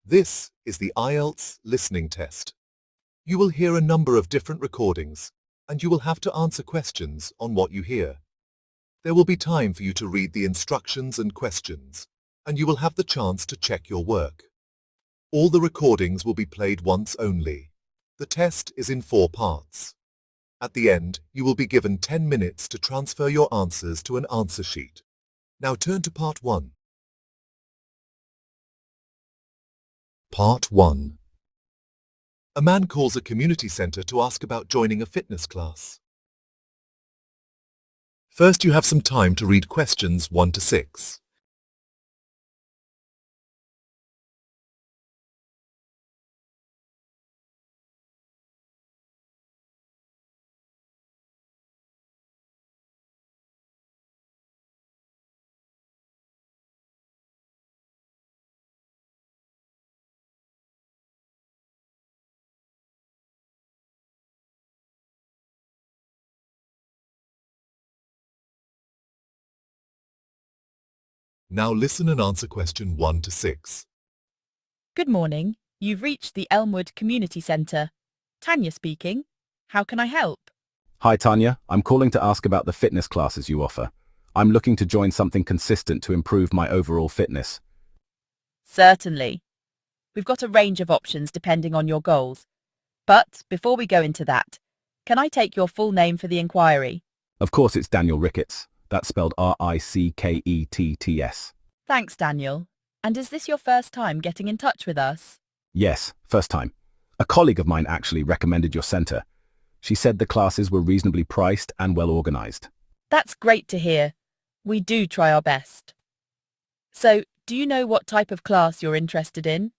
This is the IELTS listening test. You will hear a number of different recordings, and you will have to answer questions on what you hear. There will be time for you to read the instructions and questions, and you will have the chance to check your work. All the recordings will be played once only. The test is in 4 parts. At the end, you will be given 10 minutes to transfer your answers to an answer sheet. Now turn to Part 1. Part 1. A man calls a community centre to ask about joining a fitness class. First, you have some time to read questions 1 to 6. Now listen and answer question 1 to 6. Good morning. You've reached the Elmwood Community Centre. Tanya speaking. How can I help? Hi Tanya, I'm calling to ask about the fitness classes you offer. I'm looking to join something consistent to improve my overall fitness. Certainly. We've got a range of options depending on your goals. But before we go into that, can I take your full name for the inquiry? Of course it's Daniel Ricketts. That's spelled Ricketts. Thanks, Daniel. And is this your first time getting in touch with us? Yes, first time. A colleague of mine actually recommended your centre. She said the classes were reasonably priced and well organised. That's great to hear. We do try our best. So, do you know what type of class you're interested in?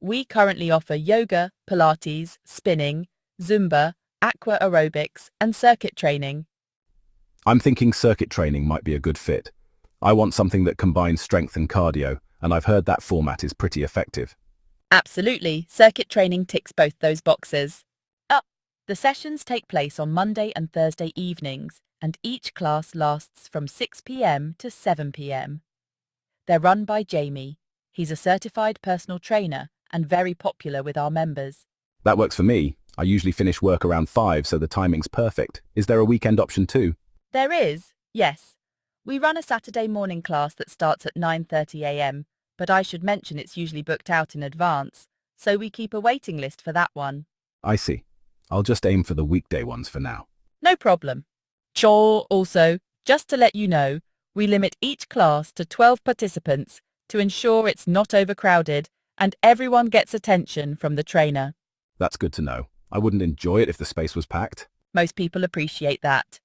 We currently offer yoga, Pilates, spinning, Zumba, aqua aerobics and circuit training. I'm thinking circuit training might be a good fit. I want something that combines strength and cardio, and I've heard that format is pretty effective. Absolutely, circuit training ticks both those boxes. The sessions take place on Monday and Thursday evenings, and each class lasts from 6 p.m. to 7 p.m. They're run by Jamie. He's a certified personal trainer and very popular with our members. That works for me. I usually finish work around 5, so the timing's perfect. Is there a weekend option too? There is, yes. We run a Saturday morning class that starts at 9:30 a.m, but I should mention it's usually booked out in advance, so we keep a waiting list for that one. I see. I'll just aim for the weekday ones for now. No problem. Sure, also, just to let you know, we limit each class to 12 participants to ensure it's not overcrowded and everyone gets attention from the trainer. That's good to know. I wouldn't enjoy it if the space was packed. Most people appreciate that.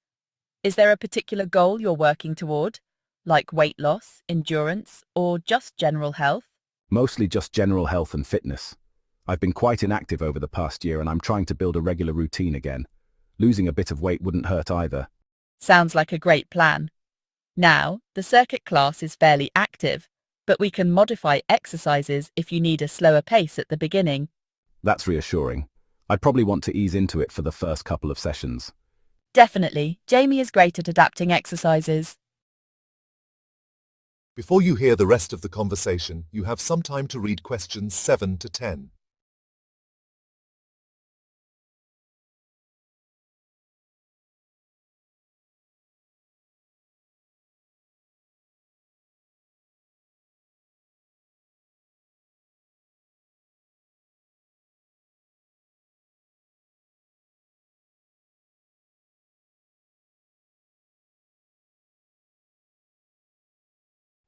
Is there a particular goal you're working toward, like weight loss, endurance, or just general health? Mostly just general health and fitness. I've been quite inactive over the past year and I'm trying to build a regular routine again. Losing a bit of weight wouldn't hurt either. Sounds like a great plan. Now, the circuit class is fairly active, but we can modify exercises if you need a slower pace at the beginning. That's reassuring. I'd probably want to ease into it for the first couple of sessions. Definitely, Jamie is great at adapting exercises. Before you hear the rest of the conversation, you have some time to read questions 7 to 10.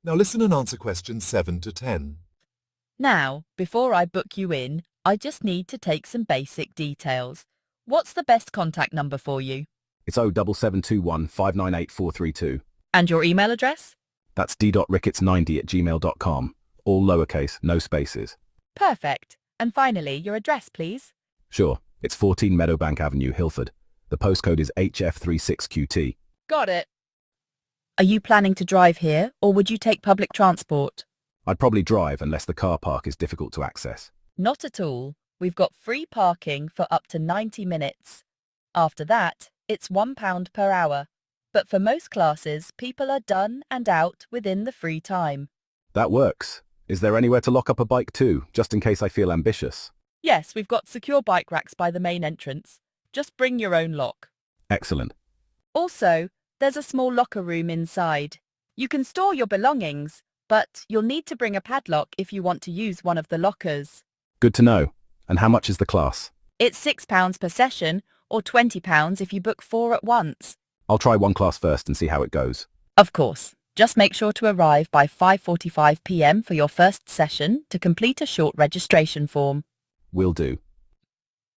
Now listen and answer questions 7 to 10. Now, before I book you in, I just need to take some basic details. What's the best contact number for you? It's 07721 598 432. And your email address? That's d.ricketts90@gmail.com. All lowercase, no spaces. Perfect. And finally, your address, please. Sure, it's 14 Meadowbank Avenue, Hilford. The postcode is HF36QT. Got it. Are you planning to drive here, or would you take public transport? I'd probably drive unless the car park is difficult to access. Not at all. We've got free parking for up to 90 minutes. After that, it's £1 per hour. But for most classes, people are done and out within the free time. That works. Is there anywhere to lock up a bike too, just in case I feel ambitious? Yes, we've got secure bike racks by the main entrance. Just bring your own lock. Excellent. Also, there's a small locker room inside. You can store your belongings, but you'll need to bring a padlock if you want to use one of the lockers. Good to know. And how much is the class? It's £6 per session, or £20 if you book 4 at once. I'll try one class first and see how it goes. Of course, just make sure to arrive by 5:45 p.m. for your first session to complete a short registration form. Will do.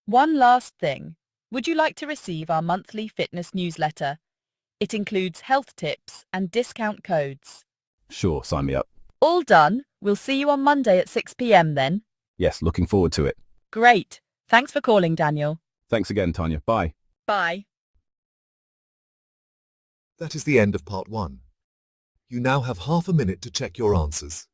One last thing. Would you like to receive our monthly fitness newsletter? It includes health tips and discount codes. Sure, sign me up. All done. We'll see you on Monday at 6 p.m. then. Yes, looking forward to it. Great. Thanks for calling, Daniel. Thanks again, Tanya. Bye. Bye. That is the end of part 1. You now have half a minute to check your answers.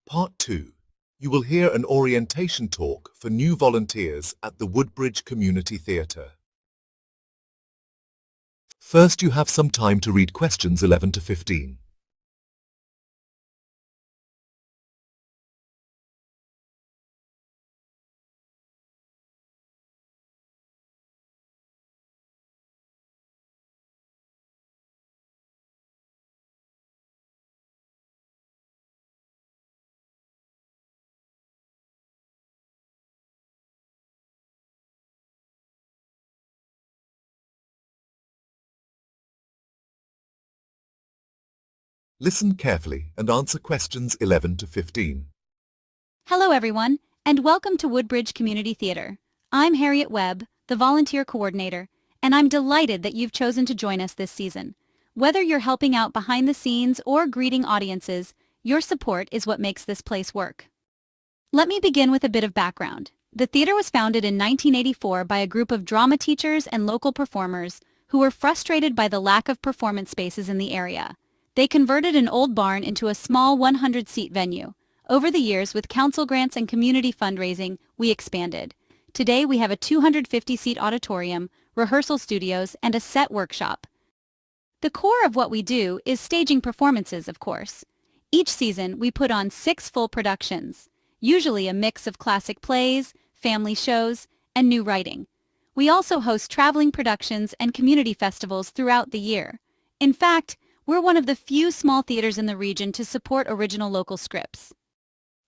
Part 2. You will hear an orientation talk for new volunteers at the Woodbridge Community Theatre. First, you have some time to read questions 11 to 15. Listen carefully and answer questions 11 to 15. Hello everyone, and welcome to Woodbridge Community Theater. I'm Harriet Webb, the volunteer coordinator, and I'm delighted that you've chosen to join us this season. Whether you're helping out behind the scenes or greeting audiences, your support is what makes this place work. Let me begin with a bit of background. The theater was founded in 1984 by a group of drama teachers and local performers who were frustrated by the lack of performance spaces in the area. They converted an old barn into a small 100-seat venue. Over the years, with council grants and community fundraising, we expanded. Today, we have a 250-seat auditorium, rehearsal studios, and a set workshop. The core of what we do is staging performances, of course. Each season, we put on 6 full productions, usually a mix of classic plays, family shows, and new writing. We also host traveling productions and community festivals throughout the year. In fact, we're one of the few small theaters in the region to support original local scripts.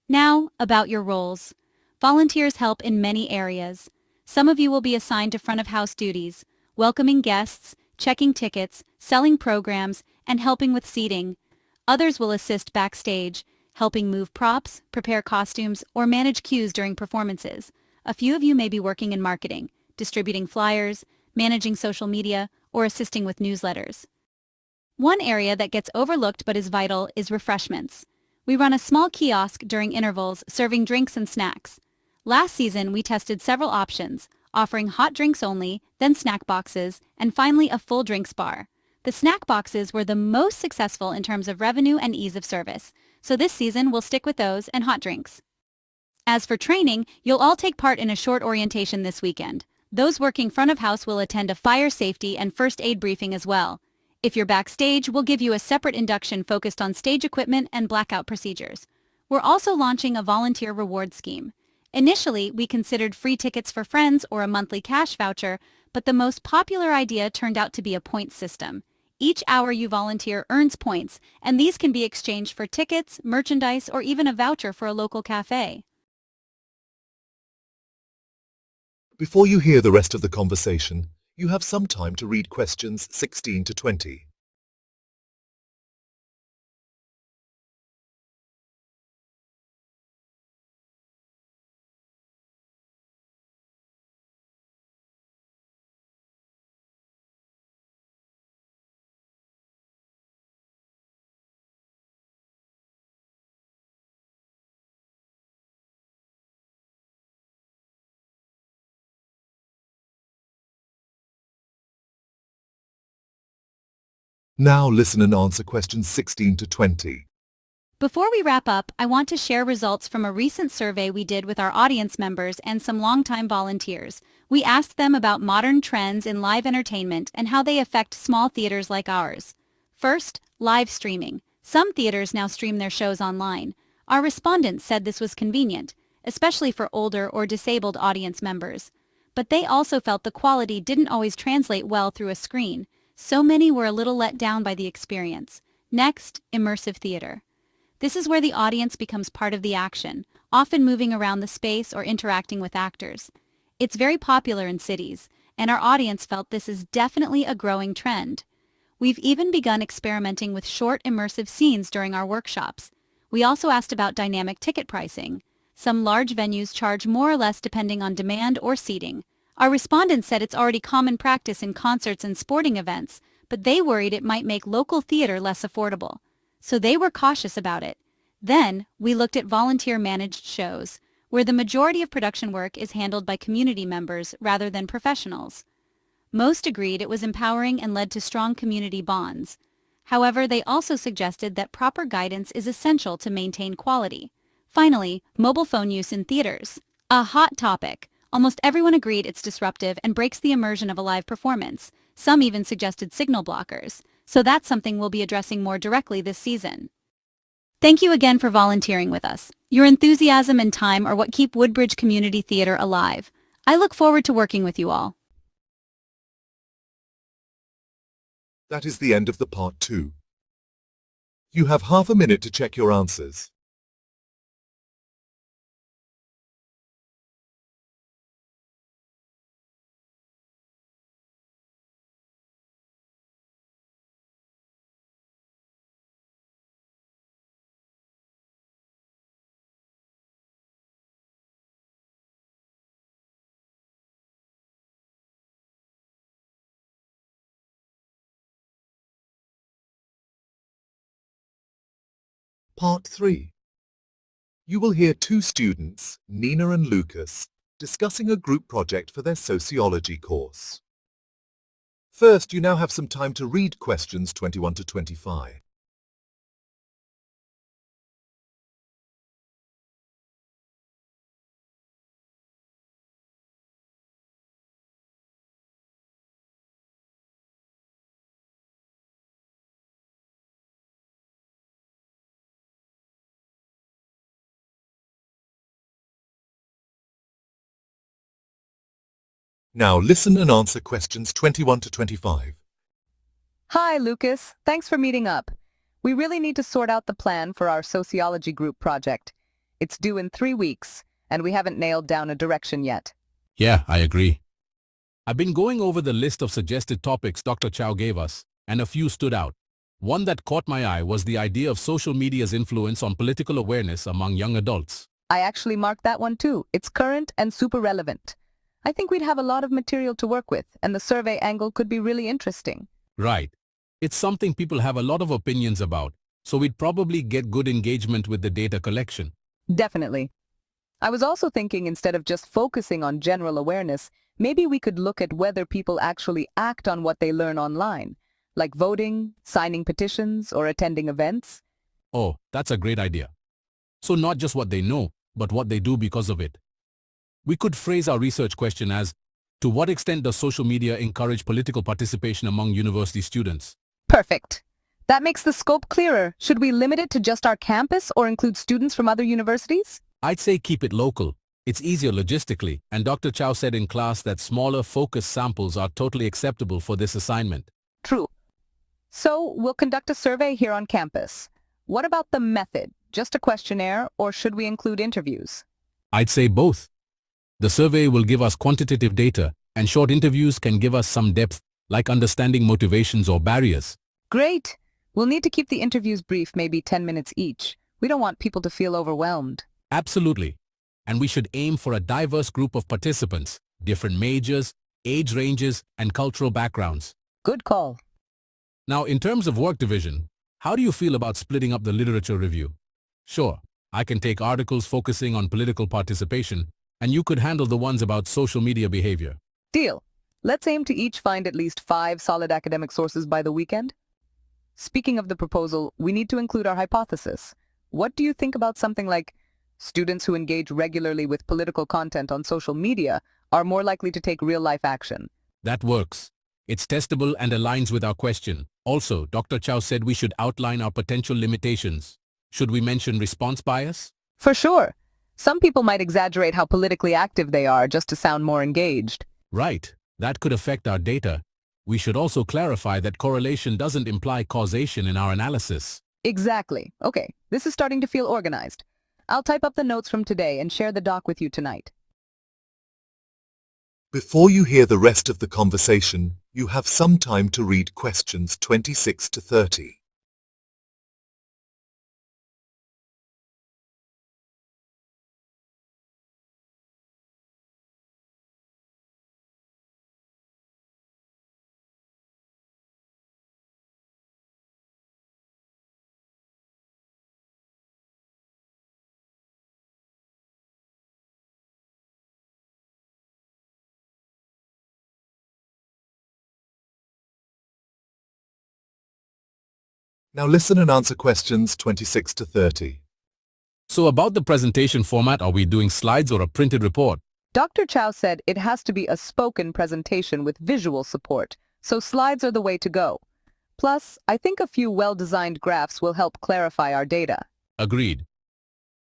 Now, about your roles. Volunteers help in many areas. Some of you will be assigned to front-of-house duties, welcoming guests, checking tickets, selling programs, and helping with seating. Others will assist backstage, helping move props, prepare costumes, or manage cues during performances. A few of you may be working in marketing, distributing flyers, managing social media, or assisting with newsletters. One area that gets overlooked but is vital is refreshments. We run a small kiosk during intervals serving drinks and snacks. Last season, we tested several options, offering hot drinks only, then snack boxes, and finally a full drinks bar. The snack boxes were the most successful in terms of revenue and ease of service, so this season we'll stick with those and hot drinks. As for training, you'll all take part in a short orientation this weekend. Those working front of house will attend a fire safety and first aid briefing as well. If you're backstage, we'll give you a separate induction focused on stage equipment and blackout procedures. We're also launching a volunteer reward scheme. Initially, we considered free tickets for friends or a monthly cash voucher, but the most popular idea turned out to be a points system. Each hour you volunteer earns points, and these can be exchanged for tickets, merchandise, or even a voucher for a local cafe. Before you hear the rest of the conversation, you have some time to read questions 16 to 20. Now listen and answer questions 16 to 20. Before we wrap up, I want to share results from a recent survey we did with our audience members and some longtime volunteers. We asked them about modern trends in live entertainment and how they affect small theaters like ours. First, live streaming. Some theaters now stream their shows online. Our respondents said this was convenient, especially for older or disabled audience members. But they also felt the quality didn't always translate well through a screen. So many were a little let down by the experience. Next, immersive theater. This is where the audience becomes part of the action, often moving around the space or interacting with actors. It's very popular in cities, and our audience felt this is definitely a growing trend. We've even begun experimenting with short immersive scenes during our workshops. We also asked about dynamic ticket pricing. Some large venues charge more or less depending on demand or seating. Our respondents said it's already common practice in concerts and sporting events, but they worried it might make local theater less affordable. So they were cautious about it. Then, we looked at volunteer-managed shows, where the majority of production work is handled by community members rather than professionals. Most agreed it was empowering and led to strong community bonds. However, they also suggested that proper guidance is essential to maintain quality. Finally, mobile phone use in theaters. A hot topic. Almost everyone agreed it's disruptive and breaks the immersion of a live performance. Some even suggested signal blockers. So that's something we'll be addressing more directly this season. Thank you again for volunteering with us. Your enthusiasm and time are what keep Woodbridge Community Theater alive. I look forward to working with you all. That is the end of the part 2. You have half a minute to check your answers. Part 3. You will hear two students, Nina and Lucas, discussing a group project for their sociology course. First, you now have some time to read questions 21 to 25. Now listen and answer questions 21 to 25. Hi, Lucas. Thanks for meeting up. We really need to sort out the plan for our sociology group project. It's due in 3 weeks, and we haven't nailed down a direction yet. Yeah, I agree. I've been going over the list of suggested topics Dr. Chow gave us, and a few stood out. One that caught my eye was the idea of social media's influence on political awareness among young adults. I actually marked that one too. It's current and super relevant. I think we'd have a lot of material to work with, and the survey angle could be really interesting. Right. It's something people have a lot of opinions about, so we'd probably get good engagement with the data collection. Definitely. I was also thinking instead of just focusing on general awareness, maybe we could look at whether people actually act on what they learn online, like voting, signing petitions, or attending events. Oh, that's a great idea. So not just what they know, but what they do because of it. We could phrase our research question as, to what extent does social media encourage political participation among university students? Perfect. That makes the scope clearer. Should we limit it to just our campus or include students from other universities? I'd say keep it local. It's easier logistically, and Dr. Chow said in class that smaller, focused samples are totally acceptable for this assignment. True. So we'll conduct a survey here on campus. What about the method? Just a questionnaire, or should we include interviews? I'd say both. The survey will give us quantitative data, and short interviews can give us some depth, like understanding motivations or barriers. Great! We'll need to keep the interviews brief, maybe 10 minutes each. We don't want people to feel overwhelmed. Absolutely. And we should aim for a diverse group of participants, different majors, age ranges, and cultural backgrounds. Good call. Now, in terms of work division, how do you feel about splitting up the literature review? Sure, I can take articles focusing on political participation, and you could handle the ones about social media behavior. Deal. Let's aim to each find at least 5 solid academic sources by the weekend. Speaking of the proposal, we need to include our hypothesis. What do you think about something like students who engage regularly with political content on social media are more likely to take real-life action? That works. It's testable and aligns with our question. Also, Dr. Chow said we should outline our potential limitations. Should we mention response bias? For sure. Some people might exaggerate how politically active they are just to sound more engaged. Right. That could affect our data. We should also clarify that correlation doesn't imply causation in our analysis. Exactly. Okay, this is starting to feel organized. I'll type up the notes from today and share the doc with you tonight. Before you hear the rest of the conversation, you have some time to read questions 26 to 30. Now listen and answer questions 26 to 30. So about the presentation format, are we doing slides or a printed report? Dr. Chow said it has to be a spoken presentation with visual support, so slides are the way to go. Plus, I think a few well-designed graphs will help clarify our data. Agreed.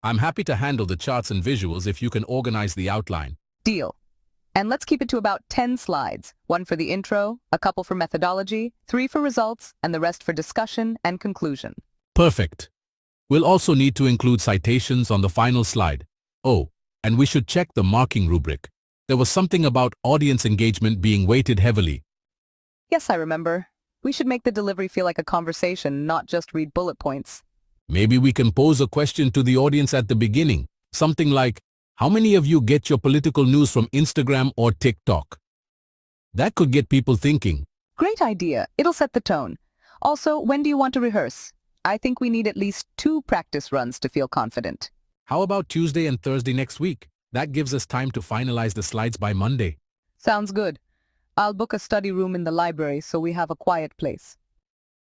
I'm happy to handle the charts and visuals if you can organize the outline. Deal. And let's keep it to about 10 slides, one for the intro, a couple for methodology, 3 for results, and the rest for discussion and conclusion. Perfect. We'll also need to include citations on the final slide. Oh, and we should check the marking rubric. There was something about audience engagement being weighted heavily. Yes, I remember. We should make the delivery feel like a conversation, not just read bullet points. Maybe we can pose a question to the audience at the beginning. Something like, how many of you get your political news from Instagram or TikTok? That could get people thinking. Great idea. It'll set the tone. Also, when do you want to rehearse? I think we need at least 2 practice runs to feel confident. How about Tuesday and Thursday next week? That gives us time to finalize the slides by Monday. Sounds good. I'll book a study room in the library so we have a quiet place.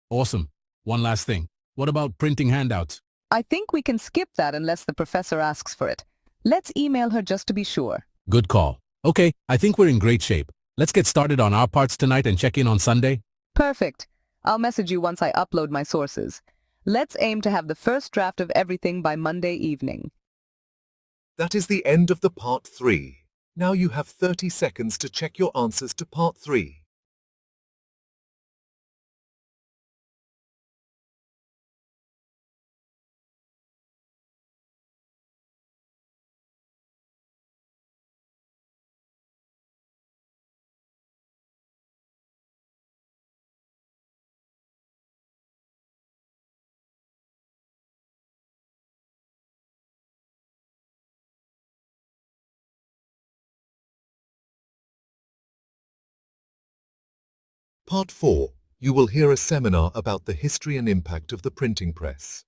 Awesome. One last thing. What about printing handouts? I think we can skip that unless the professor asks for it. Let's email her just to be sure. Good call. Okay, I think we're in great shape. Let's get started on our parts tonight and check in on Sunday. Perfect. I'll message you once I upload my sources. Let's aim to have the first draft of everything by Monday evening. That is the end of the part 3. Now you have 30 seconds to check your answers to part 3. Part 4. You will hear a seminar about the history and impact of the printing press.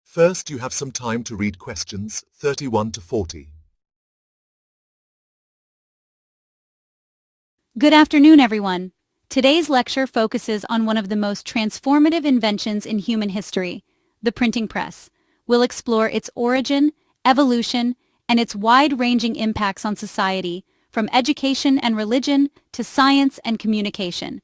First, you have some time to read questions 31 to 40. Good afternoon, everyone. Today's lecture focuses on one of the most transformative inventions in human history, the printing press. We'll explore its origin, evolution, and its wide-ranging impacts on society, from education and religion to science and communication.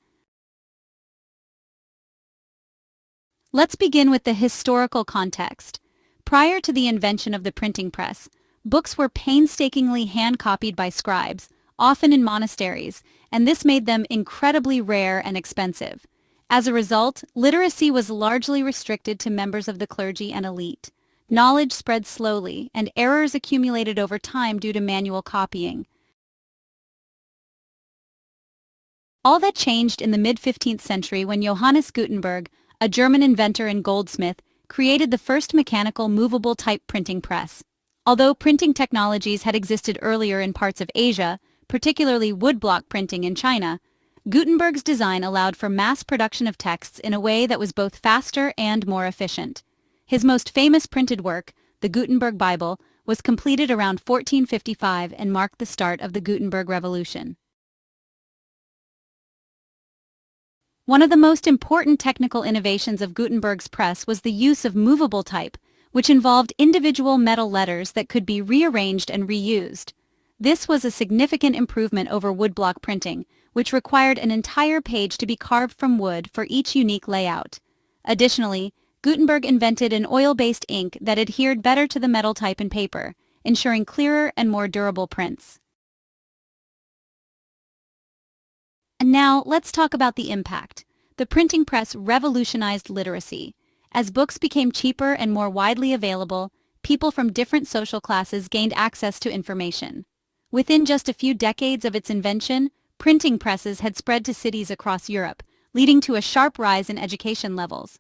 Let's begin with the historical context. Prior to the invention of the printing press, books were painstakingly hand-copied by scribes, often in monasteries, and this made them incredibly rare and expensive. As a result, literacy was largely restricted to members of the clergy and elite. Knowledge spread slowly, and errors accumulated over time due to manual copying. All that changed in the mid-15th century when Johannes Gutenberg, a German inventor and goldsmith, created the first mechanical movable type printing press. Although printing technologies had existed earlier in parts of Asia, particularly woodblock printing in China, Gutenberg's design allowed for mass production of texts in a way that was both faster and more efficient. His most famous printed work, the Gutenberg Bible, was completed around 1455 and marked the start of the Gutenberg Revolution. One of the most important technical innovations of Gutenberg's press was the use of movable type, which involved individual metal letters that could be rearranged and reused. This was a significant improvement over woodblock printing, which required an entire page to be carved from wood for each unique layout. Additionally, Gutenberg invented an oil-based ink that adhered better to the metal type in paper, ensuring clearer and more durable prints. And now, let's talk about the impact. The printing press revolutionized literacy. As books became cheaper and more widely available, people from different social classes gained access to information. Within just a few decades of its invention, printing presses had spread to cities across Europe, leading to a sharp rise in education levels.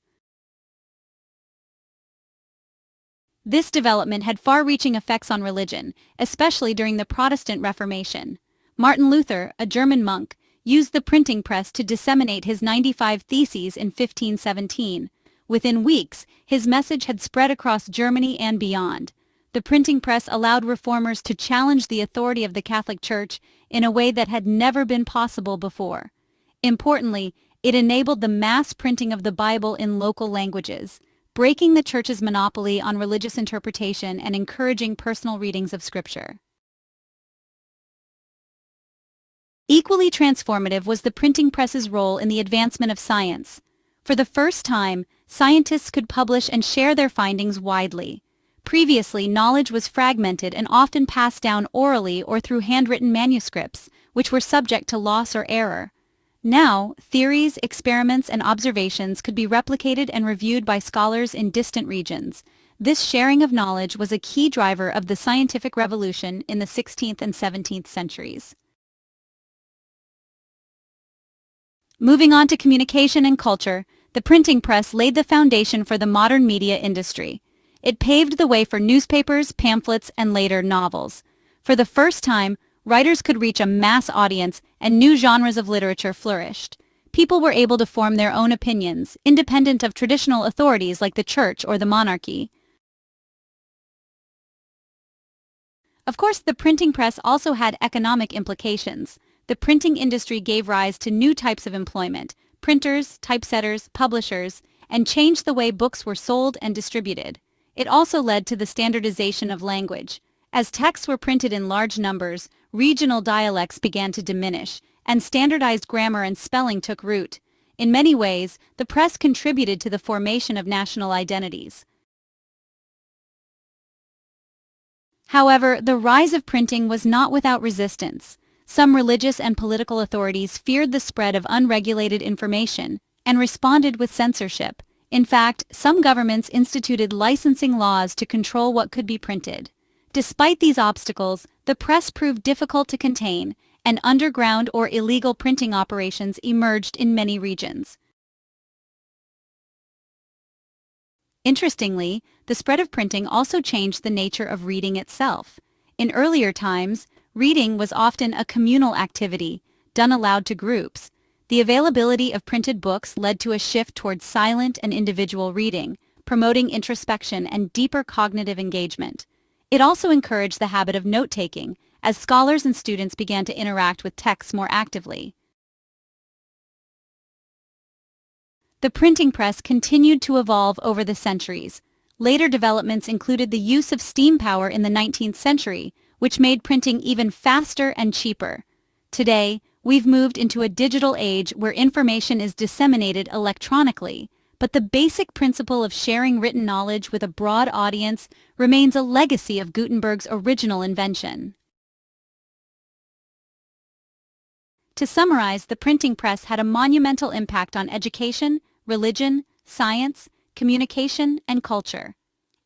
This development had far-reaching effects on religion, especially during the Protestant Reformation. Martin Luther, a German monk, used the printing press to disseminate his 95 Theses in 1517. Within weeks, his message had spread across Germany and beyond. The printing press allowed reformers to challenge the authority of the Catholic Church in a way that had never been possible before. Importantly, it enabled the mass printing of the Bible in local languages, breaking the Church's monopoly on religious interpretation and encouraging personal readings of Scripture. Equally transformative was the printing press's role in the advancement of science. For the first time, scientists could publish and share their findings widely. Previously, knowledge was fragmented and often passed down orally or through handwritten manuscripts, which were subject to loss or error. Now, theories, experiments, and observations could be replicated and reviewed by scholars in distant regions. This sharing of knowledge was a key driver of the scientific revolution in the 16th and 17th centuries. Moving on to communication and culture, the printing press laid the foundation for the modern media industry. It paved the way for newspapers, pamphlets, and later novels. For the first time, writers could reach a mass audience and new genres of literature flourished. People were able to form their own opinions, independent of traditional authorities like the church or the monarchy. Of course, the printing press also had economic implications. The printing industry gave rise to new types of employment, printers, typesetters, publishers, and changed the way books were sold and distributed. It also led to the standardization of language. As texts were printed in large numbers, regional dialects began to diminish, and standardized grammar and spelling took root. In many ways, the press contributed to the formation of national identities. However, the rise of printing was not without resistance. Some religious and political authorities feared the spread of unregulated information and responded with censorship. In fact, some governments instituted licensing laws to control what could be printed. Despite these obstacles, the press proved difficult to contain, and underground or illegal printing operations emerged in many regions. Interestingly, the spread of printing also changed the nature of reading itself. In earlier times, reading was often a communal activity, done aloud to groups. The availability of printed books led to a shift towards silent and individual reading, promoting introspection and deeper cognitive engagement. It also encouraged the habit of note-taking, as scholars and students began to interact with texts more actively. The printing press continued to evolve over the centuries. Later developments included the use of steam power in the 19th century, which made printing even faster and cheaper. Today, we've moved into a digital age where information is disseminated electronically, but the basic principle of sharing written knowledge with a broad audience remains a legacy of Gutenberg's original invention. To summarize, the printing press had a monumental impact on education, religion, science, communication, and culture.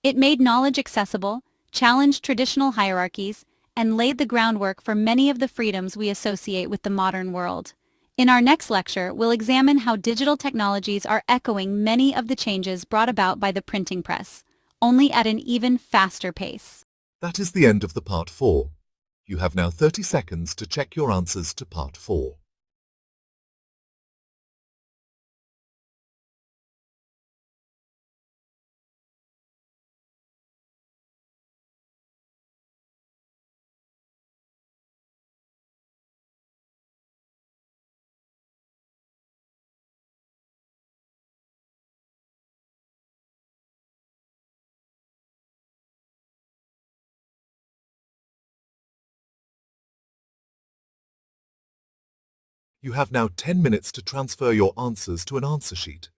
It made knowledge accessible, challenged traditional hierarchies, and laid the groundwork for many of the freedoms we associate with the modern world. In our next lecture, we'll examine how digital technologies are echoing many of the changes brought about by the printing press, only at an even faster pace. That is the end of the part 4. You have now 30 seconds to check your answers to part 4. You have now 10 minutes to transfer your answers to an answer sheet.